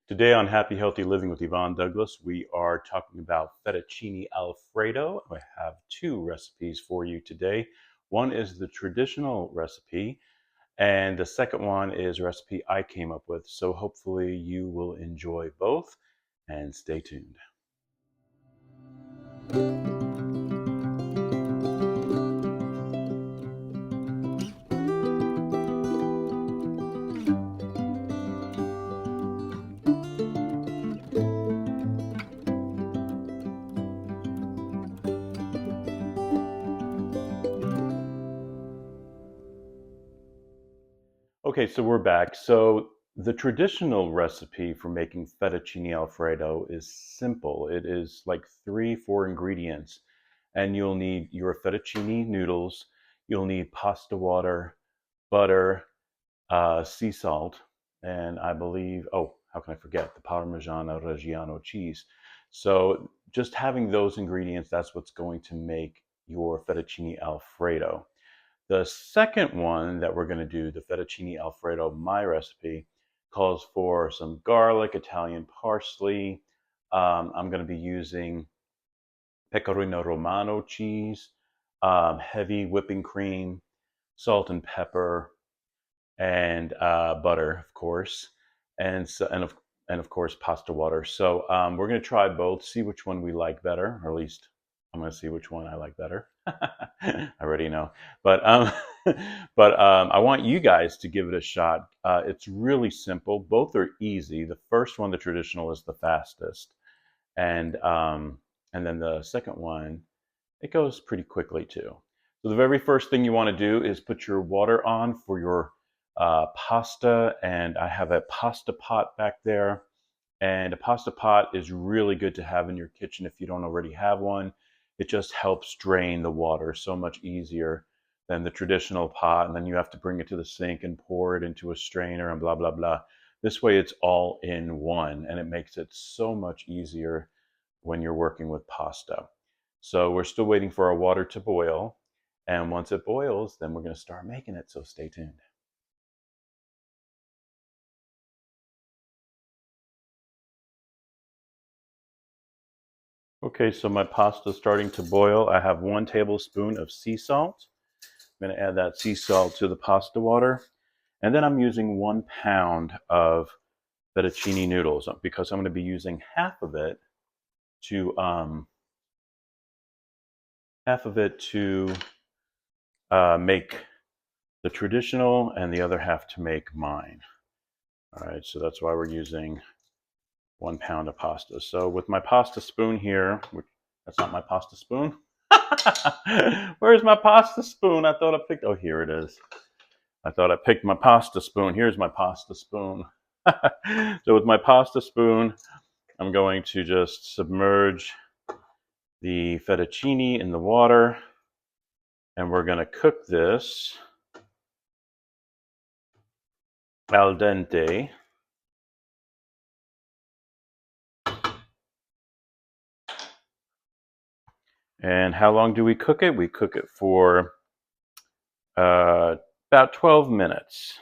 Today on Happy Healthy Living with Yvonne Douglas, we are talking about fettuccine alfredo. I have two recipes for you today. One is the traditional recipe, and the second one is a recipe I came up with. So hopefully you will enjoy both, and stay tuned. Okay, so we're back. So the traditional recipe for making fettuccine alfredo is simple. It is like three, four ingredients, and you'll need your fettuccine noodles, you'll need pasta water, butter, sea salt, and I believe, oh, how can I forget the Parmigiano Reggiano cheese. So just having those ingredients, that's what's going to make your fettuccine alfredo. The second one that we're going to do, the fettuccine alfredo, my recipe, calls for some garlic, Italian parsley. I'm going to be using pecorino romano cheese, heavy whipping cream, salt and pepper, and butter, of course, and of course pasta water. So we're going to try both, see which one we like better, or at least I'm going to see which one I like better. I already know, but but I want you guys to give it a shot. It's really simple. Both are easy. The first one, the traditional, is the fastest, and then the second one, it goes pretty quickly too. So the very first thing you want to do is put your water on for your pasta, and I have a pasta pot back there. And a pasta pot is really good to have in your kitchen if you don't already have one. It just helps drain the water so much easier than the traditional pot, and then you have to bring it to the sink and pour it into a strainer and blah, blah, blah. This way it's all in one, and it makes it so much easier when you're working with pasta. So we're still waiting for our water to boil, and once it boils, then we're going to start making it, so stay tuned. Okay, so my pasta is starting to boil. I have 1 tablespoon of sea salt. I'm going to add that sea salt to the pasta water. And then I'm using 1 pound of fettuccine noodles because I'm going to be using to um, half of it to make the traditional, and the other half to make mine. All right, so that's why we're using 1 pound of pasta. So with my pasta spoon here, that's not my pasta spoon. Where's my pasta spoon? I thought I picked, oh, here it is. I thought I picked my pasta spoon. Here's my pasta spoon. So with my pasta spoon, I'm going to just submerge the fettuccine in the water, and we're going to cook this al dente. And how long do we cook it? We cook it for about 12 minutes.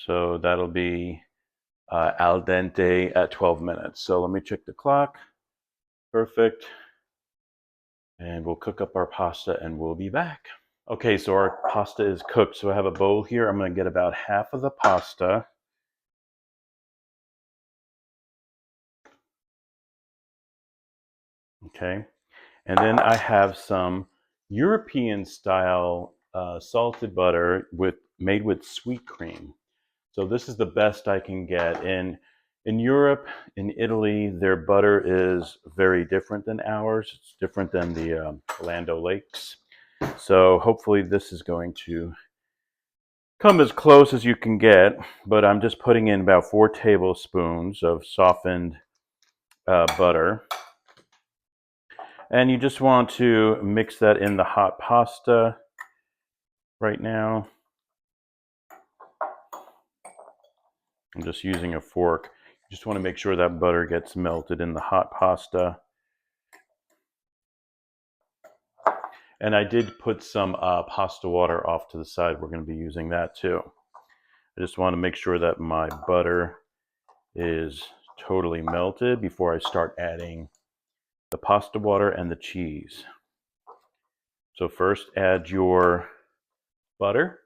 So that'll be al dente at 12 minutes. So let me check the clock. Perfect. And we'll cook up our pasta and we'll be back. Okay, so our pasta is cooked. So I have a bowl here. I'm going to get about half of the pasta. Okay. And then I have some European style salted butter made with sweet cream. So this is the best I can get. In Europe, in Italy, their butter is very different than ours. It's different than the Land O'Lakes. So hopefully this is going to come as close as you can get, but I'm just putting in about 4 tablespoons of softened butter. And you just want to mix that in the hot pasta right now. I'm just using a fork. You just want to make sure that butter gets melted in the hot pasta. And I did put some pasta water off to the side. We're going to be using that too. I just want to make sure that my butter is totally melted before I start adding the pasta water and the cheese. So first add your butter.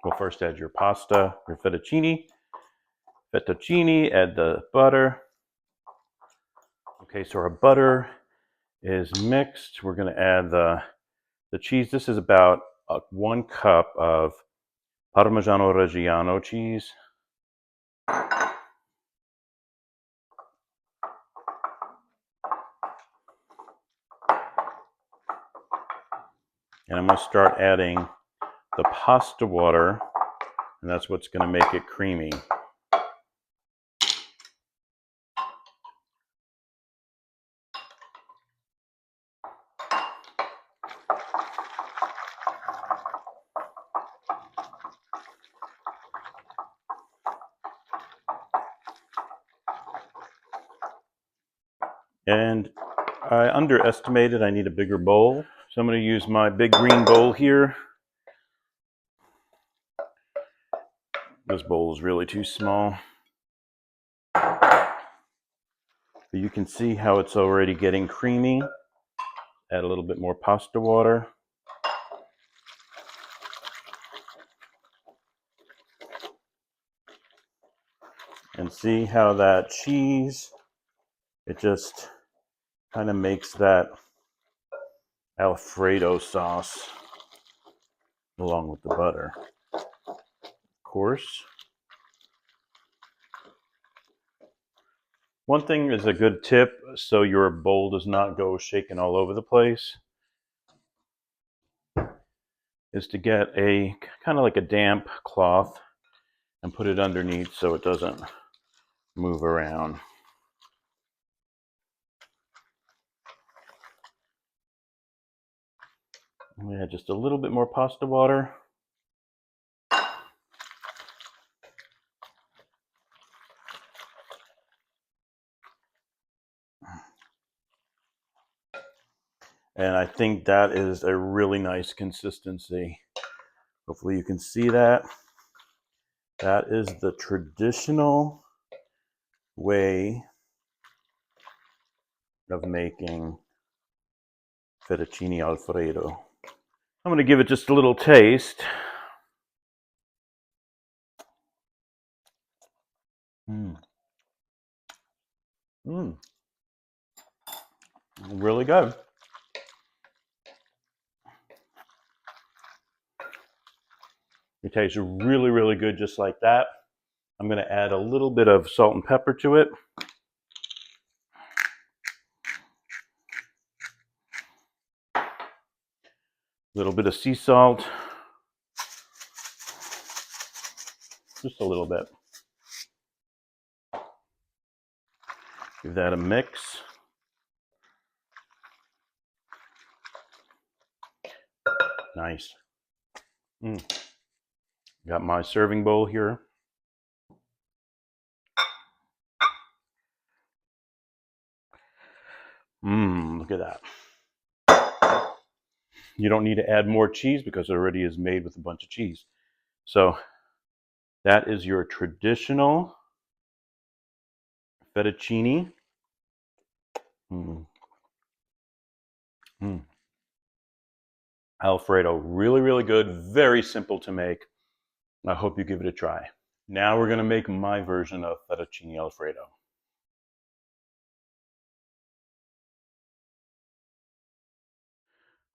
Well, first add your pasta, your fettuccine, add the butter. Okay, so our butter is mixed. We're going to add the cheese. This is about 1 cup of Parmigiano Reggiano cheese. And I'm going to start adding the pasta water, and that's what's going to make it creamy. And I underestimated I need a bigger bowl. So I'm going to use my big green bowl here. This bowl is really too small. But you can see how it's already getting creamy. Add a little bit more pasta water. And see how that cheese, it just kind of makes that Alfredo sauce along with the butter. Of course. One thing is a good tip, so your bowl does not go shaking all over the place, is to get a kind of like a damp cloth and put it underneath so it doesn't move around. We add just a little bit more pasta water. And I think that is a really nice consistency. Hopefully you can see that. That is the traditional way of making Fettuccine Alfredo. I'm going to give it just a little taste. Really good. It tastes really, really good just like that. I'm going to add a little bit of salt and pepper to it. A little bit of sea salt. Just a little bit. Give that a mix. Nice. Got my serving bowl here. Look at that. You don't need to add more cheese because it already is made with a bunch of cheese. So that is your traditional fettuccine. Alfredo, really, really good. Very simple to make. I hope you give it a try. Now we're going to make my version of Fettuccine Alfredo.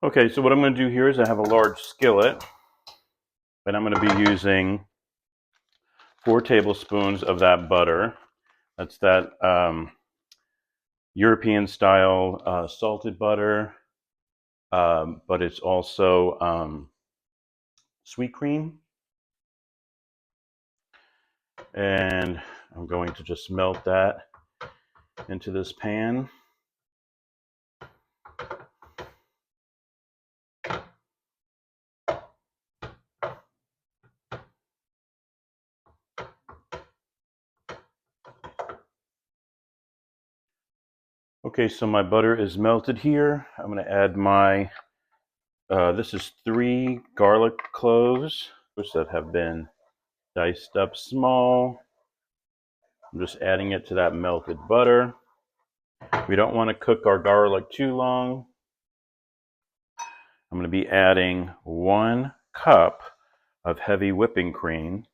Okay, so what I'm going to do here is I have a large skillet, and I'm going to be using 4 tablespoons of that butter. That's that European style salted butter, but it's also sweet cream. And I'm going to just melt that into this pan. Okay, so my butter is melted here. I'm going to add my, this is 3 garlic cloves that have been diced up small. I'm just adding it to that melted butter. We don't want to cook our garlic too long. I'm going to be adding 1 cup of heavy whipping cream.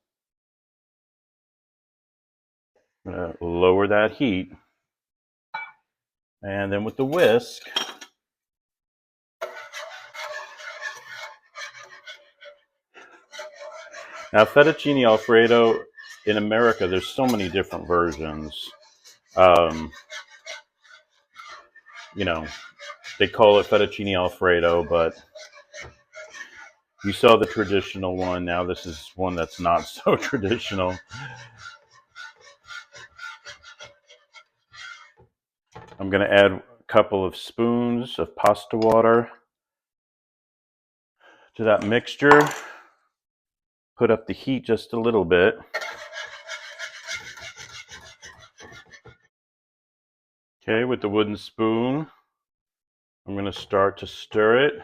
I'm going to lower that heat. And then with the whisk, now fettuccine alfredo in America, there's so many different versions. Um, you know, they call it fettuccine alfredo, but you saw the traditional one. Now this is one that's not so traditional. I'm going to add a couple of spoons of pasta water to that mixture. Put up the heat just a little bit. Okay, with the wooden spoon, I'm going to start to stir it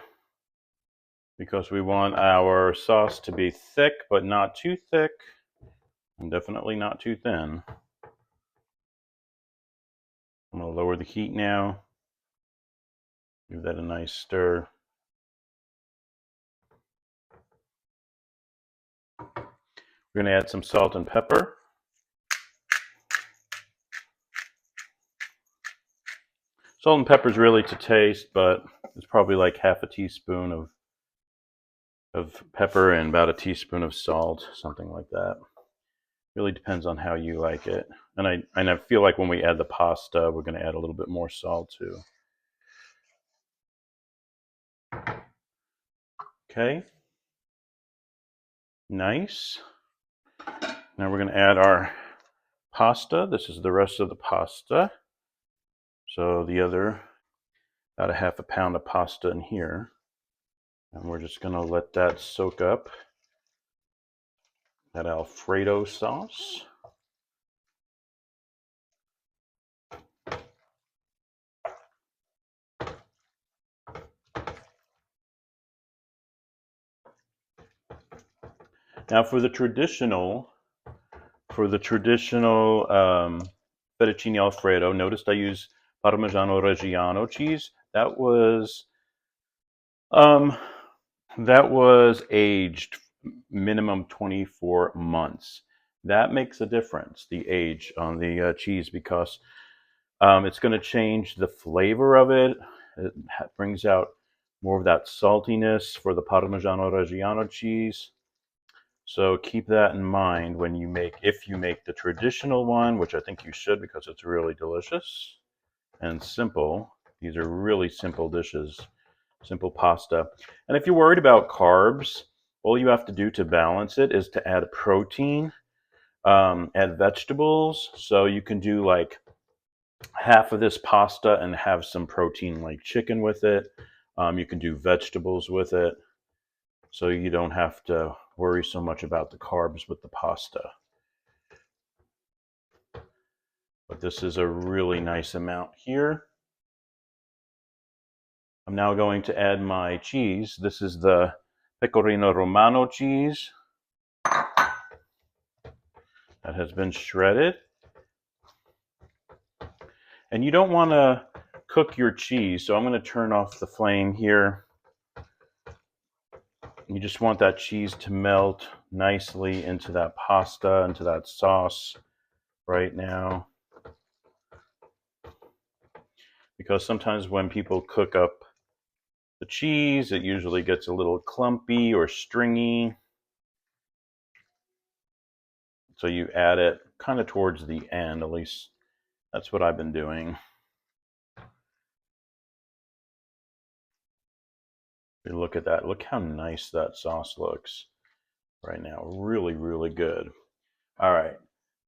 because we want our sauce to be thick, but not too thick, and definitely not too thin. I'm going to lower the heat now. Give that a nice stir. We're going to add some salt and pepper. Salt and pepper is really to taste, but it's probably like half a teaspoon of pepper and about a teaspoon of salt, something like that. Really depends on how you like it. And I feel like when we add the pasta, we're going to add a little bit more salt too. Okay. Nice. Now we're going to add our pasta. This is the rest of the pasta. So the other, about a half a pound of pasta in here. And we're just going to let that soak up that Alfredo sauce. Now for the traditional fettuccine alfredo, notice I use Parmigiano Reggiano cheese. That was aged minimum 24 months. That makes a difference, the age on the cheese, because it's going to change the flavor of it. It brings out more of that saltiness for the Parmigiano Reggiano cheese. So keep that in mind when you if you make the traditional one, which I think you should because it's really delicious and simple. These are really simple dishes, simple pasta. And if you're worried about carbs, all you have to do to balance it is to add protein, add vegetables. So you can do like half of this pasta and have some protein like chicken with it. You can do vegetables with it. So you don't have to worry so much about the carbs with the pasta. But this is a really nice amount here. I'm now going to add my cheese. This is the Pecorino Romano cheese that has been shredded. And you don't want to cook your cheese, so I'm going to turn off the flame here. You just want that cheese to melt nicely into that pasta, into that sauce right now. Because sometimes when people cook up the cheese, it usually gets a little clumpy or stringy. So you add it kind of towards the end, at least that's what I've been doing. Look at that. Look how nice that sauce looks right now. Really, really good. All right.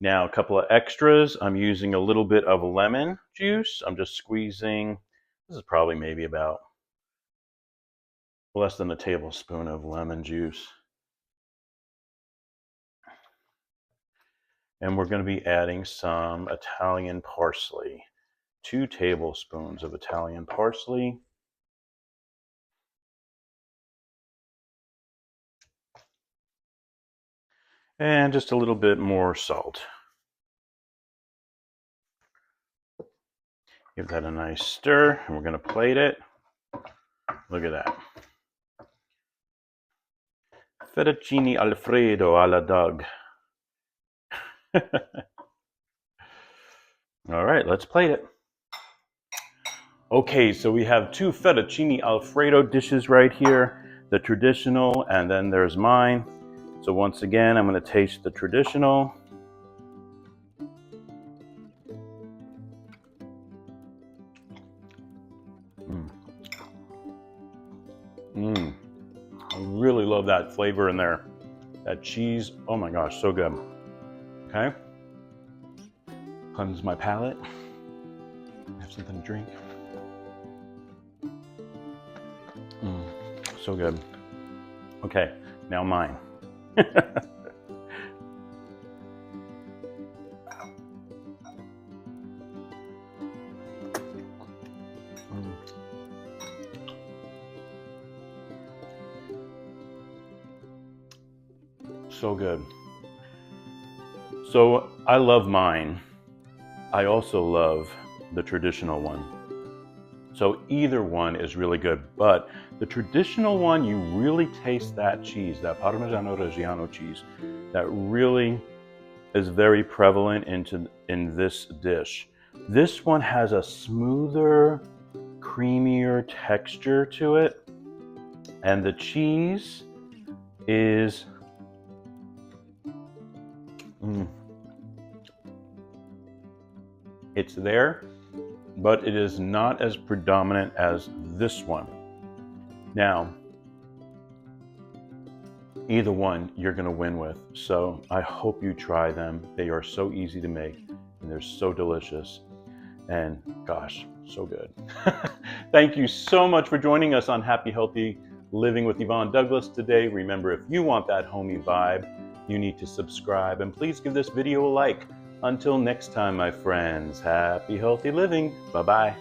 Now, a couple of extras. I'm using a little bit of lemon juice. I'm just squeezing. This is probably maybe about less than a tablespoon of lemon juice. And we're going to be adding some Italian parsley. 2 tablespoons of Italian parsley. And just a little bit more salt. Give that a nice stir, and we're going to plate it. Look at that. Fettuccine Alfredo alla Doug. All right, let's plate it. Okay, so we have two Fettuccine Alfredo dishes right here, the traditional, and then there's mine. So once again, I'm going to taste the traditional. I really love that flavor in there. That cheese, oh my gosh, so good. Okay, cleanse my palate. Have something to drink. So good. Okay, now mine. So good. So I love mine. I also love the traditional one. So either one is really good, but the traditional one, you really taste that cheese, that Parmigiano Reggiano cheese, that really is very prevalent in this dish. This one has a smoother, creamier texture to it, and the cheese is it's there, but it is not as predominant as this one. Now, either one you're going to win with, so I hope you try them. They are so easy to make, and they're so delicious, and gosh, so good. Thank you so much for joining us on Happy Healthy Living with Yvonne Douglas today. Remember, if you want that homey vibe, you need to subscribe, and please give this video a like. Until next time, my friends, happy healthy living. Bye-bye.